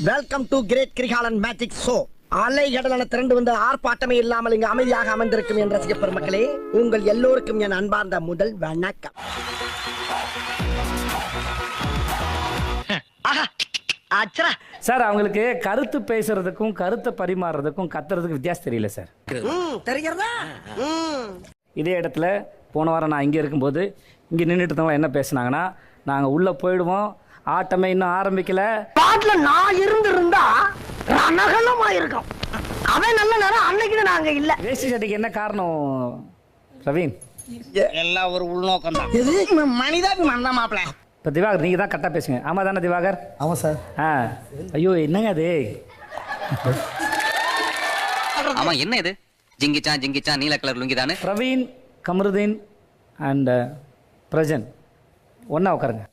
Welcome to great Kirikalan magic show. அலைகடலான திரண்டு வந்து ஆர்ப்பாட்டமே இல்லாமல் இங்கு அமைதியாக அமர்ந்திருக்கும் என் ரசிக பெருமக்களே, உங்கள் எல்லோருக்கும் என் அன்பார்ந்த முதல் வணக்கம். சார், அவங்களுக்கு கருத்து பேசுறதுக்கும் கருத்தை பரிமாறுறதுக்கும் கத்துறதுக்கு வித்தியாசம் தெரியல சார். தெரிகிறதா? இதே இடத்துல போன வாரம் நான் இங்கே இருக்கும்போது இங்கே நின்றுட்டு இருந்தவங்க என்ன பேசுனாங்கன்னா, நாங்கள் உள்ளே போயிடுவோம், ஆட்டமே இன்னும் ஆரம்பிக்கல. பாட்டுல நான் இருந்திருந்தா ரணகலமா இருக்கும். அவன் நல்ல நேரம் அன்னைக்கு நாங்க இல்ல. வேஷ்டி சட்டைக்கு என்ன காரணம் பிரவீன்? எல்லாம் ஒரு உள்நோக்கம் தான். மனிதாபிமானம் தான் மாப்பிள்ள. இப்போ திவாகர் நீங்கள் தான் கரெக்டாக பேசுங்க. ஆமாம் தானே திவாகர்? ஆமாம் சார். ஐயோ என்னங்க அது? ஆமா, என்ன இது? ஜிங்கிச்சான் நீல கலர் லுங்கி தானே. பிரவீன், கமருதீன் அண்ட் பிரஜன் ஒன்றா உட்காருங்க.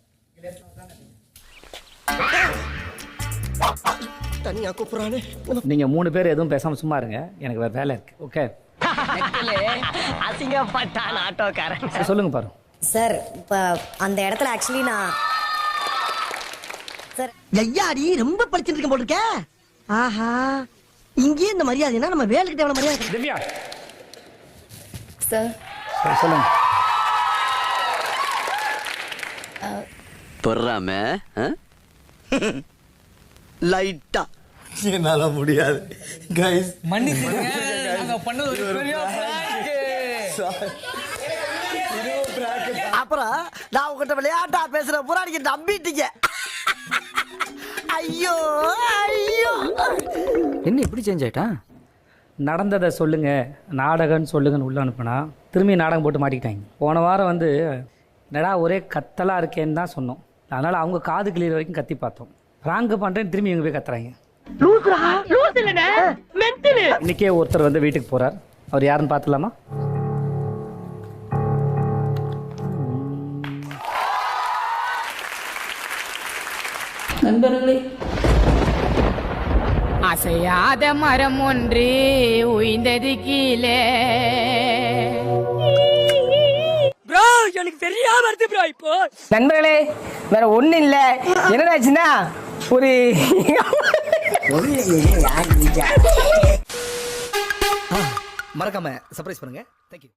தனியா கூப்பிடுறானே. நீங்கள் 3 பேர் எதுவும் பேசாமல் சும்மா இருங்க, எனக்கு வேறு வேலை இருக்குது. ஓகே, அசிங்கப்பட்டான் ஆட்டோக்காரன். சொல்லுங்க பாரு சார். இப்போ அந்த இடத்துல ஆக்சுவலி நான் சார் ஐயாடி ரொம்ப படிச்சுட்டு இருக்க போல இருக்க. ஆஹா, இங்கேயே இந்த மரியாதைனா நம்ம வேலைக்கு தேவையான மரியாதை. திவ்யா சார் சொல்லுங்க. பொறாம லைட்டா என்னால முடியாது கைஸ். அப்புறம் நான் உங்ககிட்ட விளையாட்டா பேசுற புறாடிக்கு நம்பிட்டீங்க. ஐயோ ஐயோ, என்ன இப்படி சேஞ்ச் ஆயிட்டா? நடந்ததை சொல்லுங்க, நாடகம்னு சொல்லுங்கன்னு உள்ள அனுப்புனா திரும்பி நாடகம் போட்டு மாட்டிக்கிட்டாங்க. போன வாரம் வந்து என்னடா ஒரே கத்தலாக இருக்கேன்னு தான் சொன்னோம். அதனால் அவங்க காது கிளியர் வரைக்கும் கத்தி பார்த்தோம். ராங்கு பண்ணுறேன்னு திரும்பி இவங்க போய் கத்துறாங்க. இன்னைக்கே ஒருத்தர் வந்து வீட்டுக்கு போகிறார். அவர் யாருன்னு பார்த்துலாமா? நண்பர்களே, அசையாத மரம் ஒன்று உய்ந்தது கீழே. ப்ரோ, எனக்கு சரியா வருது ப்ரோ. இப்போ நண்பர்களே, வேற ஒண்ணு இல்ல. என்னடாச்சுன்னா ஒரு மறக்காம சர்ப்ரைஸ் பண்ணுங்க. தேங்க்யூ.